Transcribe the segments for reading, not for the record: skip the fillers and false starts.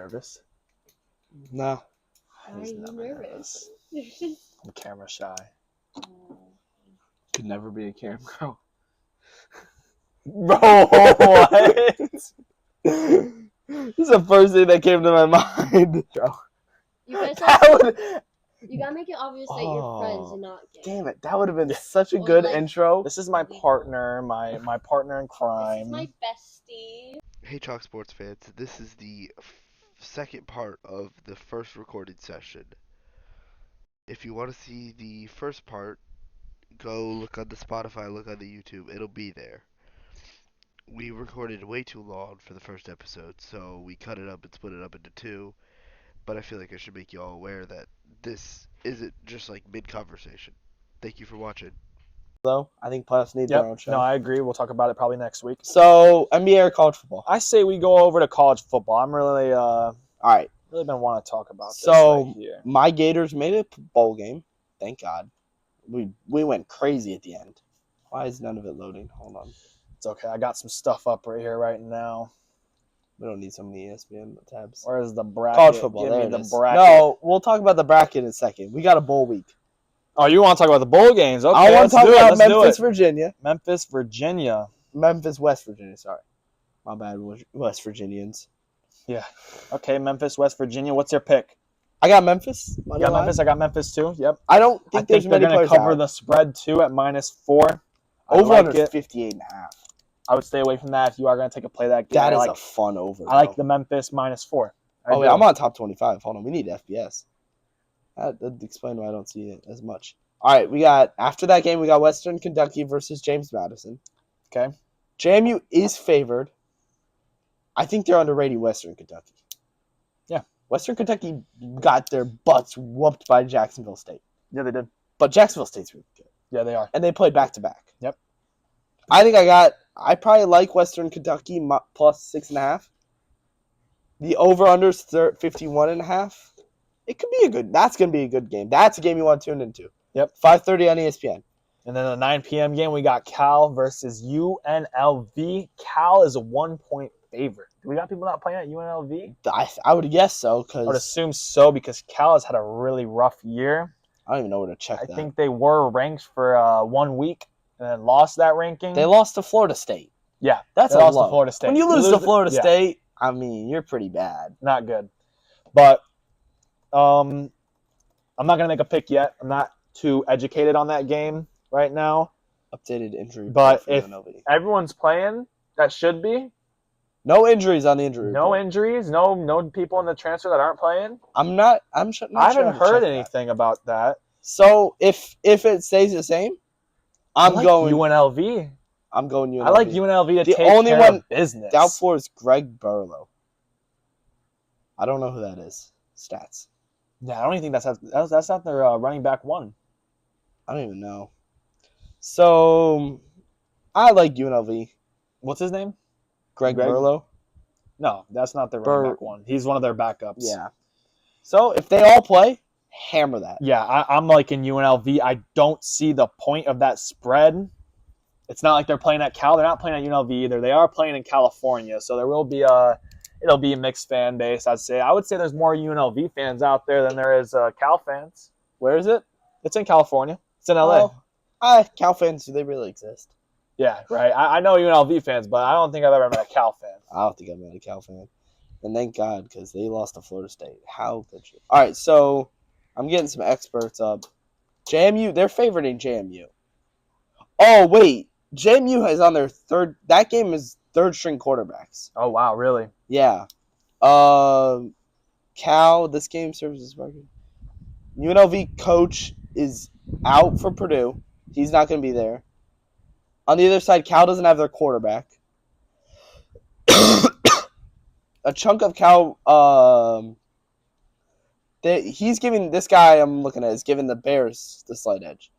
nervous? No. Why are you nervous? I'm camera shy. Could never be a cam girl. Bro, what? This is the first thing that came to my mind. You guys That have would, you gotta make it obvious that you're friends and not gay. damn it, that would have been such a Or good like- intro. This is my partner, my partner in This crime. is my bestie. Hey Chalk Sports fans, this is the second part of the first recorded session. If you want to see the first part, go look on the Spotify, look on the YouTube, it'll be there. We recorded way too long for the first episode, so we cut it up and split it up into two. But I feel like I should make you all aware that this isn't just like mid-conversation. Thank you for watching. Though I think playoffs need their own Yep. show. No, I agree. We'll talk about it probably next week. So NBA or college football? I say we go over to college football. I'm really All right. really been wanting to talk about this So right here. my Gators made a bowl game. Thank God. We went crazy at the end. Why is none of it loading? Hold on. It's okay. I got some stuff up right here right now. We don't need so many ESPN tabs. Where's the bracket? College football. Give There me it the is. bracket. No, we'll talk about the bracket in a second. We got a bowl week. Oh, you want to talk about the bowl games? Okay, I want let's to talk do it. about Let's do Memphis, it. Virginia. Memphis, Virginia. Memphis, West Virginia. Sorry. My bad, West Virginians. Okay, Memphis, West Virginia. What's your pick? I got Memphis. You got Memphis. I got Memphis too. Yep. I don't I think there's think they're many going to players cover out. the spread too at -4. I Over like under it. 58.5. I would stay away from that if you are going to take a play that game. That I is like, a fun over. I like though. the Memphis -4. Oh, wait, I'm on top 25. Hold on. We need FBS. That'd explain why I don't see it as much. All right, after that game, we got Western Kentucky versus James Madison. Okay. JMU is favored. I think they're underrating Western Kentucky. Yeah. Western Kentucky got their butts whooped by Jacksonville State. Yeah, they did. But Jacksonville State's really good. Yeah, they are. And they played back-to-back. Yep. I probably like Western Kentucky plus 6.5. The over-under is 51.5. It could be that's going to be a good game. That's a game you want to tune into. Yep. 5:30 on ESPN. And then the 9 p.m. game, we got Cal versus UNLV. Cal is a 1-point favorite. Do we got people not playing at UNLV? I would guess so I would because assume so because Cal has had a really rough year. I don't even know where to check I that. think they were ranked for 1 week and then lost that ranking. They lost to Florida State. Yeah, That's they a lost low. to Florida State. When you lose to Florida yeah, State, I mean, you're pretty bad. not good. But I'm not going to make a pick yet. I'm not too educated on that game right now. Updated injury But report for if UNLV. everyone's playing, that should be. No injuries on the injury No report. injuries, no people in the transfer that aren't playing. I'm not I sure haven't how to heard check that. anything about that. So if it stays the same, I'm I like going UNLV. I'm going UNLV. I like UNLV to The take only care one of business. Down for is Greg Burlow. I don't know who that is. Stats. Yeah, I don't even think that's not their running back one. I don't even know. So I like UNLV. What's his name? Greg Greg? Burlow. No, that's not their running back one. He's one of their backups. Yeah. So if they all play, hammer that. Yeah, I'm like in UNLV. I don't see the point of that spread. It's not like they're playing at Cal. They're not playing at UNLV either. They are playing in California, so there will be it'll be a mixed fan base. I'd say. I would say there's more UNLV fans out there than there is Cal fans. Where is it? It's in California. It's in LA. Cal fans, do they really exist? Yeah, right. I know UNLV fans, but I don't think I've ever met a Cal fan. I don't think I've met a Cal fan. And thank God, because they lost to Florida State. How could you? All right, so I'm getting some experts up. JMU, they're favoriting JMU. Oh, wait. JMU is on their third. That game is third-string quarterbacks. Oh, wow, really? Yeah. Cal, this game serves as record. UNLV coach is out for Purdue. He's not going to be there. On the other side, Cal doesn't have their quarterback. A chunk of Cal, he's giving this guy I'm looking at is giving the Bears the slight edge.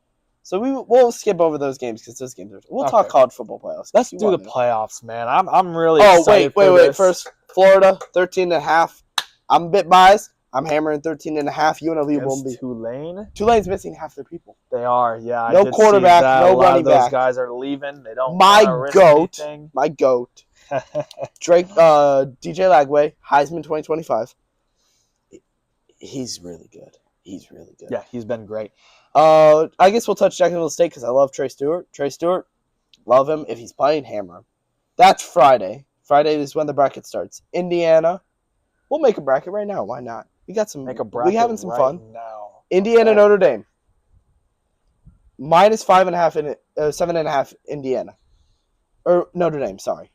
So we'll skip over those games because those games are. We'll talk Okay. college football playoffs. Let's You do the want to. playoffs, man. I'm really Oh excited wait. for this. First, Florida 13.5. I'm a bit biased. I'm hammering 13.5. UNLV won't be. Against Tulane. Tulane's missing half their people. They are, yeah. I No did quarterback, see that. no A lot running of those back. guys are leaving. They don't My wanna risk goat. anything. My goat. Drake, DJ Lagway, Heisman 2025. He's really good. He's really good. Yeah, he's been great. I guess we'll touch Jacksonville State because I love Trey Stewart. Trey Stewart, love him. If he's playing, hammer him. That's Friday. Friday is when the bracket starts. Indiana, we'll make a bracket right now. Why not? We got some. Make a bracket We having some right fun. now. Indiana, Okay. Notre Dame. -5.5 in 7.5 Indiana. Or Notre Dame, sorry.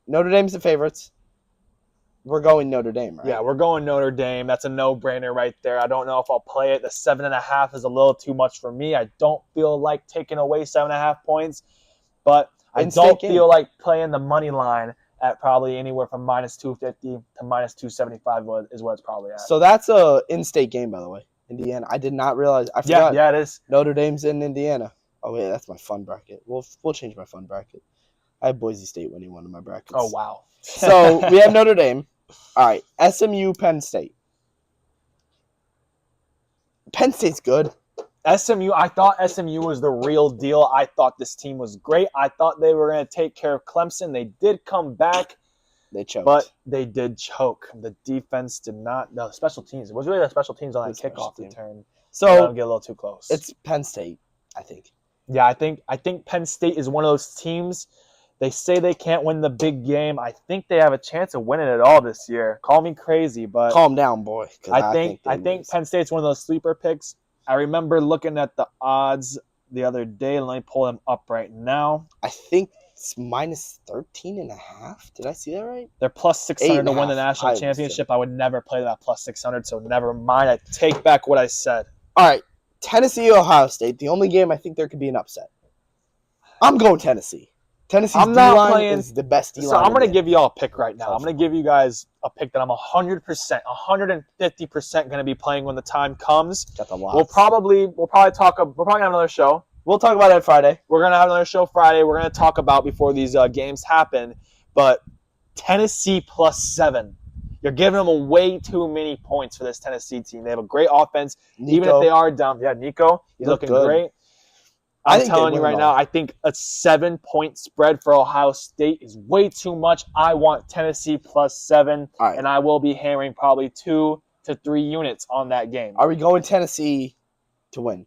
Notre Dame's the favorites. We're going Notre Dame, right? Yeah, we're going Notre Dame. That's a no-brainer right there. I don't know if I'll play it. The 7.5 is a little too much for me. I don't feel like taking away 7.5 points, but I In-state don't game. feel like playing the money line at probably anywhere from -250 to -275 is what it's probably at. So that's a in-state game, by the way. Indiana. I did not realize. I yeah, forgot. yeah, it is. Notre Dame's in Indiana. Oh wait, that's my fun bracket. We'll change my fun bracket. I have Boise State winning one of my brackets. Oh wow. So we have Notre Dame. All right, SMU, Penn State. Penn State's good. SMU, I thought SMU was the real deal. I thought this team was great. I thought they were going to take care of Clemson. They did come back, They choked. but they did choke. The defense did not. The special teams. It was really the special teams on that The special kickoff team. return. so Get a little too close. it's Penn State, I think. Yeah, I think Penn State is one of those teams. They say they can't win the big game. I think they have a chance of winning it all this year. Call me crazy, but Calm down, boy. 'Cause I think they lose. Penn State's one of those sleeper picks. I remember looking at the odds the other day. Let me pull them up right now. I think it's -13.5. Did I see that right? They're plus 600 to win the 8.5. national I championship. I would never play that plus 600, so never mind. I take back what I said. All right, Tennessee, Ohio State. The only game I think there could be an upset. I'm going Tennessee. Tennessee's I'm not D-line playing- is the best D-line. So I'm in going to the- give you all a pick right now. I'm going to give you guys a pick that I'm 100%, 150% going to be playing when the time comes. Got the lots. We're probably gonna have another show. We'll talk about it Friday. We're gonna have another show Friday. We're gonna talk about before these games happen. But Tennessee +7. You're giving them way too many points for this Tennessee team. They have a great offense, even if they are down. Yeah, Nico, he's Look looking good. great. I I'm think they telling you win right them all. now, I think a 7-point spread for Ohio State is way too much. I want Tennessee +7, All right. and I will be hammering probably 2 to 3 units on that game. Are we going Tennessee to win?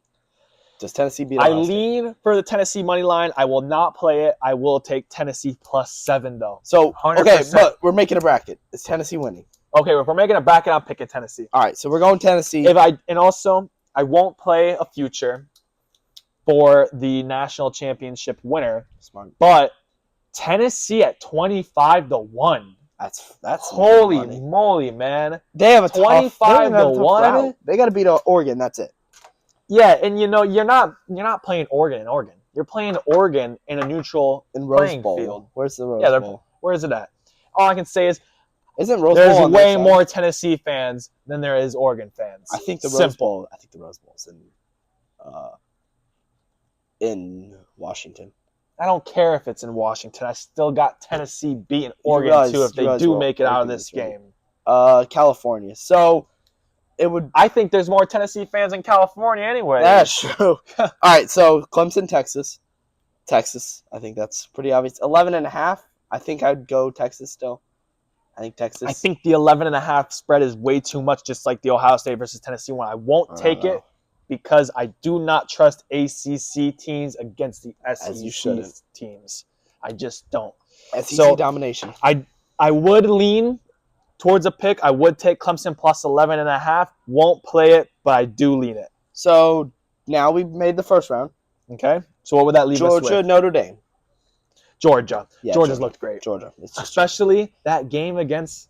Does Tennessee beat I Ohio State? lean for the Tennessee money line. I will not play it. I will take Tennessee +7 though. So, 100%. okay, but we're making a bracket. Is Tennessee winning? Okay, if we're making a bracket, I'm picking Tennessee. All right, so we're going Tennessee. Also I won't play a future for the national championship winner, Smart. but Tennessee at 25-1. That's Holy money. moly, man! They have a 25-1? route. They got to beat Oregon. That's it. Yeah, and you're not playing Oregon in Oregon. You're playing Oregon in a neutral In Rose playing Bowl. field. Where's the Rose Yeah, they're- Bowl? Where is it at? All I can say is Isn't Rose there's Bowl on way their more side? Tennessee fans than there is Oregon fans. I think the Rose Simple. Bowl. I think the Rose Bowl's in Washington. I don't care if it's in Washington. I still got Tennessee beating You Oregon realize- too if you they realize do we're make it out of making this this right. game. California. So it would. I think there's more Tennessee fans in California anyway. That's true. All right, so Clemson, Texas. I think that's pretty obvious. 11.5. I think I'd go Texas still. I think Texas. I think the 11.5 spread is way too much, just like the Ohio State versus Tennessee one. I won't take know. it because I do not trust ACC teams against the As you SEC shouldn't. teams. I just don't. SEC so- domination. I would lean towards a pick. I would take Clemson +11.5. Won't play it, but I do lean it. So now we've made the first round. Okay? So what would that leave us Georgia, with? Notre Dame. Georgia. Yeah, Georgia's Georgia. looked great. Georgia. It's just Especially that game against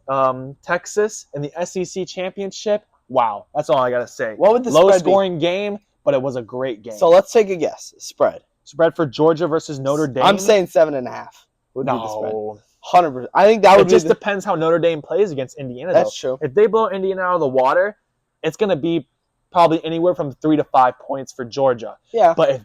Texas in the SEC championship. Wow. That's all I got to say. What would the Low spread be? scoring game, but it was a great game. So let's take a guess. Spread. Spread for Georgia versus Notre Dame. I'm saying 7.5 would be the spread. no. 100%. I think that It would just be. depends how Notre Dame plays against Indiana. That's though. true. If they blow Indiana out of the water, it's going to be probably anywhere from 3 to 5 points for Georgia. Yeah. But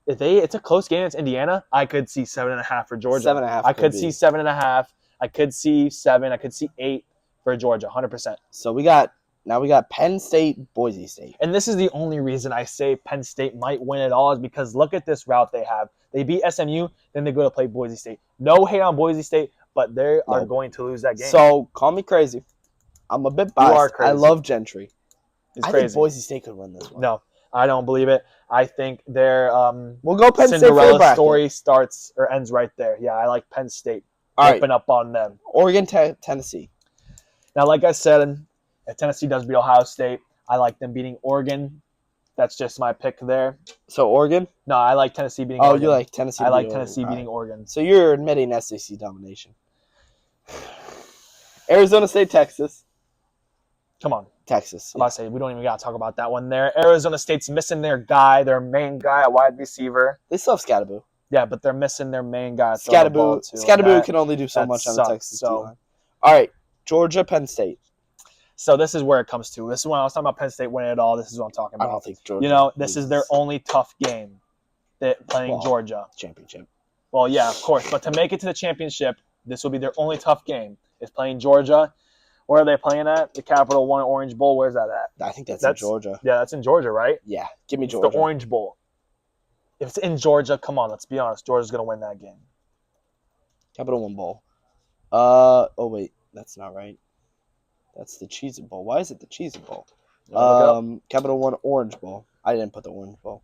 it's a close game against Indiana, I could see 7.5 for Georgia. 7.5 I could could be. see 7.5. I could see 7. I could see 8 for Georgia. 100%. So we got Now we got Penn State, Boise State. And this is the only reason I say Penn State might win it all is because look at this route they have. They beat SMU, then they go to play Boise State. No hate on Boise State, but they are going to lose that game. So call me crazy. I'm a bit biased. You are crazy. I love Gentry. It's I crazy. think Boise State could win this one. No, I don't believe it. I think their We'll go Penn State for the Cinderella bracket. story starts or ends right there. Yeah, I like Penn State. All right, Open up on them. Oregon, Tennessee. Now, like I said, if Tennessee does beat Ohio State, I like them beating Oregon. That's just my pick there. So Oregon? No, I like Tennessee beating Oh, Oregon. you like Tennessee? I like beating Tennessee Oregon. beating Oregon. So you're admitting SEC domination. Arizona State, Texas. Come on. Texas. I'm about to say, we don't even got to talk about that one there. Arizona State's missing their guy, their main guy, a wide receiver. They still have Scattaboo. Yeah, but they're missing their main guy. To throw the ball to, and Scattaboo can only do so that much on sucks, the Texas so- D-line. All right, Georgia, Penn State. So this is where it comes to. This is when I was talking about Penn State winning it all. This is what I'm talking I about. don't think Georgia. You know, this is loses their only tough game. Playing Georgia. championship. Well, yeah, of course. But to make it to the championship, this will be their only tough game. Is playing Georgia. Where are they playing at? The Capital One Orange Bowl. Where's that at? I think that's in Georgia. Yeah, that's in Georgia, right? Yeah, give me It's Georgia. the Orange Bowl. If it's in Georgia, come on, let's be honest. Georgia's going to win that game. Capital One Bowl. Oh wait, that's not right. That's the Cheez-It Bowl. Why is it the Cheez-It Bowl? You wanna look it up? Capital One Orange Bowl. I didn't put the Orange Bowl.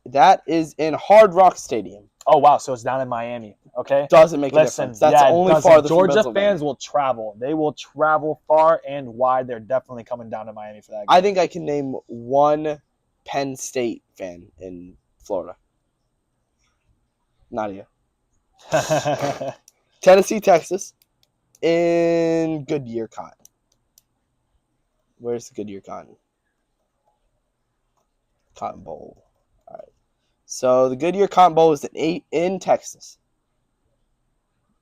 That is in Hard Rock Stadium. Oh, wow. So it's down in Miami. Okay. Doesn't make a Listen, difference. That's yeah, it only doesn't. farther from Georgia Pennsylvania. fans will travel. They will travel far and wide. They're definitely coming down to Miami for that game. I think I can name one Penn State fan in Florida. Nadia. Tennessee, Texas. In Goodyear Cotton. Where's the Goodyear Cotton? Cotton Bowl. All right. So the Goodyear Cotton Bowl is in Texas.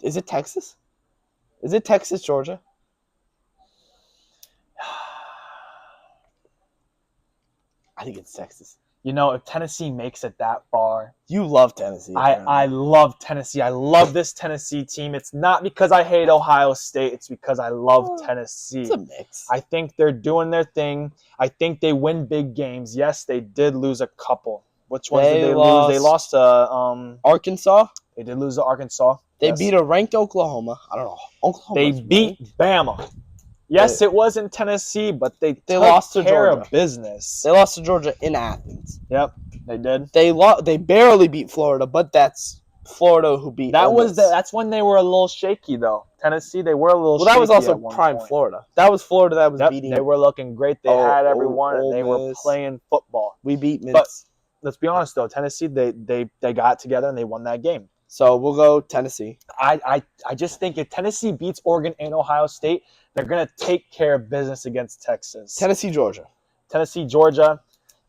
Is it Texas? Is it Texas, Georgia? I think it's Texas. You know, if Tennessee makes it that far, You love Tennessee. I love Tennessee. I love this Tennessee team. It's not because I hate Ohio State. It's because I love Tennessee. It's a mix. I think they're doing their thing. I think they win big games. Yes, they did lose a couple. Which ones did they lose? They lost to Arkansas. They did lose to Arkansas. They Yes. beat a ranked Oklahoma. I don't know. Oklahoma. They beat Bama. Yes, it was in Tennessee, but they took lost to care Georgia. of business. They lost to Georgia in Athens. Yep, they did. They barely beat Florida, but that's Florida who beat. That Ole was Miss. that's when they were a little shaky though. Tennessee, they were a little. Well, that was shaky also at one prime point. Florida. That was Florida that was Yep, beating. they were looking great. They had everyone, and they were Miss. playing football. We beat Miss. But let's be honest though, Tennessee, they got together and they won that game. So we'll go Tennessee. I just think if Tennessee beats Oregon and Ohio State, they're gonna take care of business against Texas. Tennessee, Georgia. Tennessee, Georgia.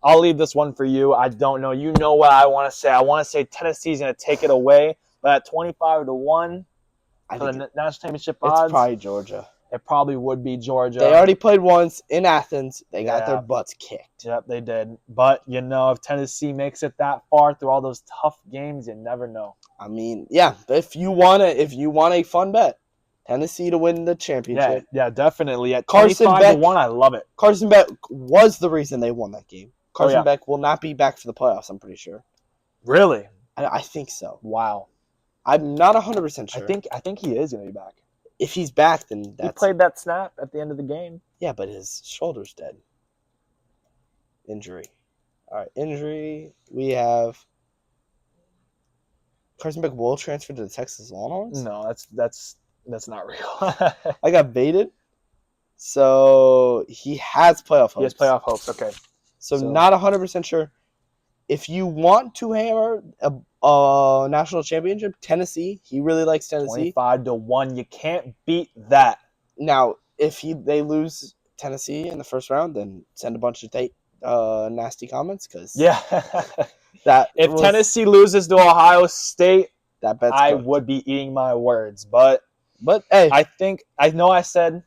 I'll leave this one for you. I don't know. You know what I want to say. I want to say Tennessee's going to take it away, but at 25-1 I for think the national championship it's odds, probably Georgia. it probably would be Georgia. They already played once in Athens. They got Yeah. their butts kicked. Yep, they did. But you know, if Tennessee makes it that far through all those tough games, you never know. I mean, yeah. If you want a fun bet, Tennessee to win the Yeah, championship. yeah, definitely. At Carson 25-1, I love it. Carson Beck was the reason they won that game. Carson yeah. Beck will not be back for the playoffs. I'm pretty sure. Really? I think so. Wow. I'm not 100% sure. I think he is going to be back. if he's back, then that's He played that snap at the end of the game. Yeah, but his shoulder's dead. Injury. All right, injury. We have Carson Beck will transfer to the Texas Longhorns. No, that's not real. I got baited. So he has playoff hopes. He has playoff hopes. Okay. So So- not 100% sure. If you want to hammer a national championship, Tennessee. He really likes Tennessee. 25-1. You can't beat that. Now, if they lose Tennessee in the first round, then send a bunch of nasty comments because Yeah. that If was- Tennessee loses to Ohio State, that bet's I cooked. would be eating my words. But But hey, I know I said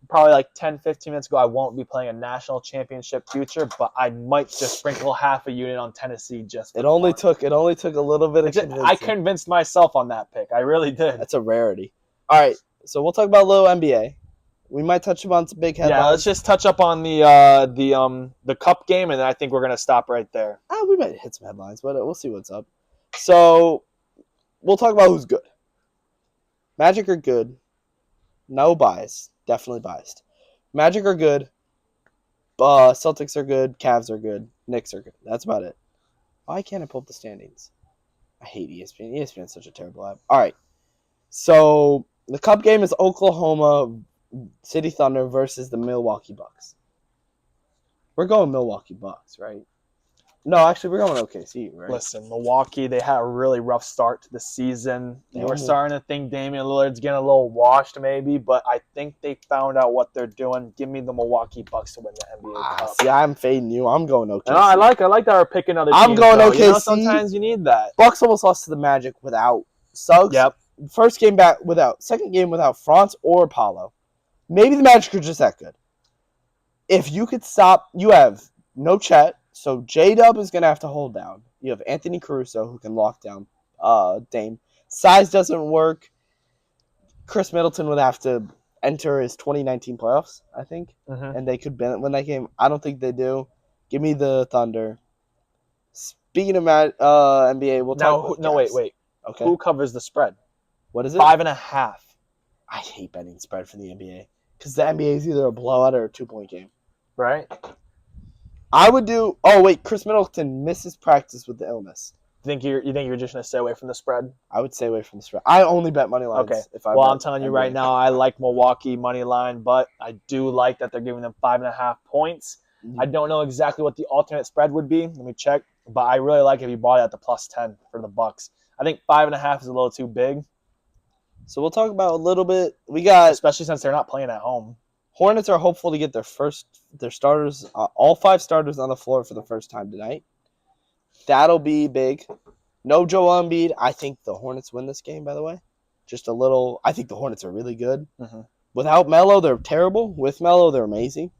probably like 10, 15 minutes ago I won't be playing a national championship future, but I might just sprinkle half a unit on Tennessee just for it only fun. took a little bit of convincing. I convinced myself on that pick. I really did. That's a rarity. All right, so we'll talk about a little NBA. We might touch upon some big headlines. Yeah, let's just touch up on the cup game, and then I think we're gonna stop right there. We might hit some headlines, but we'll see what's up. So we'll talk about who's good. Magic are good. No bias. Definitely biased. Magic are good. Celtics are good. Cavs are good. Knicks are good. That's about it. Why can't I pull up the standings? I hate ESPN. ESPN is such a terrible app. All right. So the cup game is Oklahoma City Thunder versus the Milwaukee Bucks. We're going Milwaukee Bucks, right? No, actually, we're going OKC, right? Listen, Milwaukee, they had a really rough start to the season. You were starting to think Damian Lillard's getting a little washed maybe, but I think they found out what they're doing. Give me the Milwaukee Bucks to win the NBA Cup. See, I'm fading you. I'm going OKC. No, I like that we're picking other teams. I'm going though. OKC. You know, sometimes you need that. Bucks almost lost to the Magic without Suggs. Yep. First game back without. Second game without Franz or Paulo. Maybe the Magic are just that good. If you could stop, you have no Chet, so J-Dub is going to have to hold down. You have Anthony Caruso who can lock down Dame. Size doesn't work. Chris Middleton would have to enter his 2019 playoffs, I think, and they could win that game. I don't think they do. Give me the Thunder. Speaking of NBA, we'll talk about wait. Okay. Who covers the spread? What is it? 5.5. I hate betting spread for the NBA because the NBA is either a blowout or a 2-point game. Right? I would do. Oh wait, Chris Middleton misses practice with the illness. You think you're just gonna stay away from the spread? I would stay away from the spread. I only bet money lines. Okay. If I I'm telling you right now, I like Milwaukee money line, but I do like that they're giving them 5.5 points. Mhm. I don't know exactly what the alternate spread would be. Let me check. But I really like if you bought it at the +10 for the Bucks. I think 5.5 is a little too big. So we'll talk about a little bit. We got especially since they're not playing at home. Hornets are hopeful to get their starters, all 5 starters on the floor for the first time tonight. That'll be big. No Joel Embiid. I think the Hornets win this game, by the way. Just a little. I think the Hornets are really good. Mm-hmm. Without Melo, they're terrible. With Melo, they're amazing.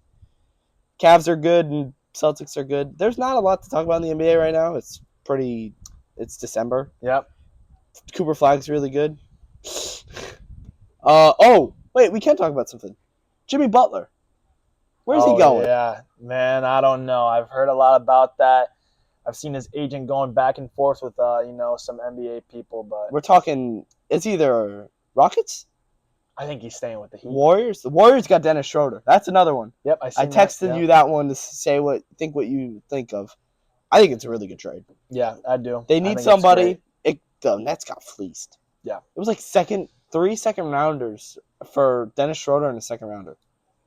Cavs are good and Celtics are good. There's not a lot to talk about in the NBA right now. It's December. Yep. Cooper Flag's really good. Wait, we can talk about something. Jimmy Butler. Where's he going? Yeah, man, I don't know. I've heard a lot about that. I've seen his agent going back and forth with some NBA people, but We're talking. It's either Rockets, I think he's staying with the Heat. Warriors. The Warriors got Dennis Schroeder. That's another one. Yep, I texted you that one to say what you think of. I think it's a really good trade. Yeah, I do. They need somebody. The Nets got fleeced. Yeah, it was like 3 second rounders for Dennis Schroeder and a second rounder.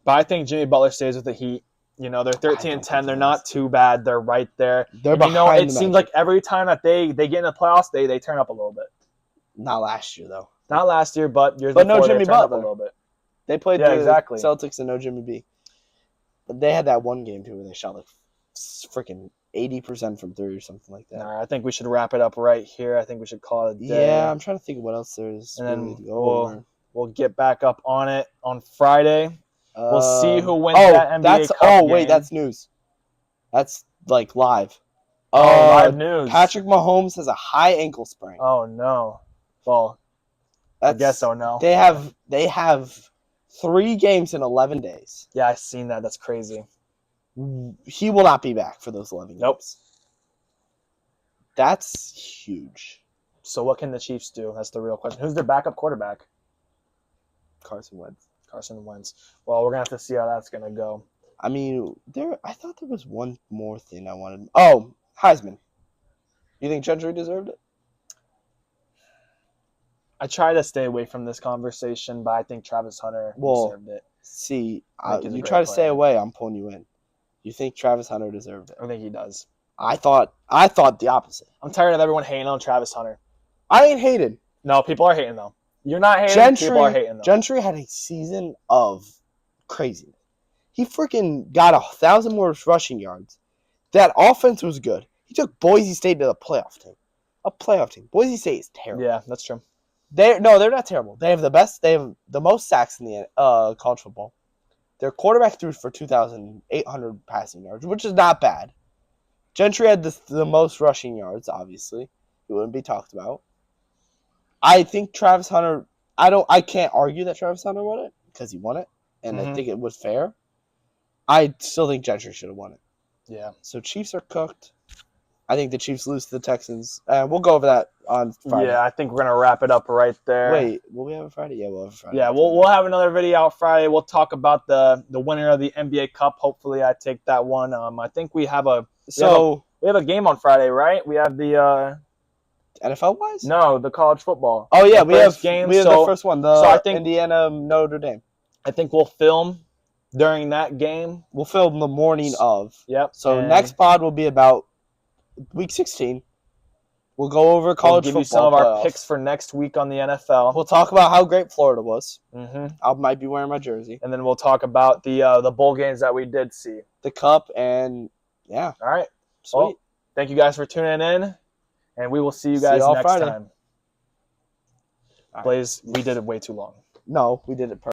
But I think Jimmy Butler stays with the Heat. You know, they're 13-10. They're not too bad. They're right there. They're behind. It seems like every time that they get in the playoffs, they turn up a little bit. Not last year though. Not last year, but years before no Jimmy they turned up a Butler. little bit. They played exactly. Celtics and no Jimmy B. But they had that one game too where they shot like freaking 80% from 3 or something like that. All right, I think we should wrap it up right here. I think we should call it a day. Yeah, I'm trying to think of what else there is. And then we'll get back up on it on Friday. We'll see who wins that NBA Cup game. That's news. That's like live. Live news. Patrick Mahomes has a high ankle sprain. Oh no. Well, I guess so. No. They have 3 games in 11 days. Yeah, I've seen that. That's crazy. He will not be back for those 11 games. Nope. That's huge. So what can the Chiefs do? That's the real question. Who's their backup quarterback? Carson Wentz. Well, we're gonna have to see how that's gonna go. I mean, I thought there was one more thing I wanted. Oh, Heisman. You think Gentry deserved it? I try to stay away from this conversation, but I think Travis Hunter deserved it. See, you try to stay away, I'm pulling you in. You think Travis Hunter deserved it? I think he does. I thought the opposite. I'm tired of everyone hating on Travis Hunter. I ain't hated. No, people are hating though. You're not hating. People are hating though. Gentry had a season of craziness. He freaking got 1,000 more rushing yards. That offense was good. He took Boise State to the playoff team. A playoff team. Boise State is terrible. Yeah, that's true. They're not terrible. They have the most sacks in the college football. Their quarterback threw for 2,800 passing yards, which is not bad. Gentry had the most rushing yards, obviously. It wouldn't be talked about. I think Travis Hunter, I can't argue that Travis Hunter won it because he won it. and I Mhm. think it was fair. I still think Gentry should have won it. Yeah. So Chiefs are cooked. I think the Chiefs lose to the Texans. We'll go over that on Friday. Yeah, I think we're gonna wrap it up right there. Wait, will we have a Friday? Yeah, we'll have a Friday. Yeah, we'll have another video out Friday. We'll talk about the winner of the NBA Cup. Hopefully, I take that one. I think we have a game on Friday, right? We have the NFL wise? no, the college football. Oh yeah, the we have so the first one. The I think Indiana Notre Dame. I think we'll film during that game. We'll film the morning of. Yep. So and next pod will be about week 16. We'll go over college we'll football give you some of our playoffs. picks for next week on the NFL. We'll talk about how great Florida was. Mm-hmm. I might be wearing my jersey. And then we'll talk about the bowl games that we did see. The Cup and yeah. All right. Sweet. Well, thank you guys for tuning in, and we will see you See you guys all next Friday. time. Blaze, we did it way too long. No, we did it perfect.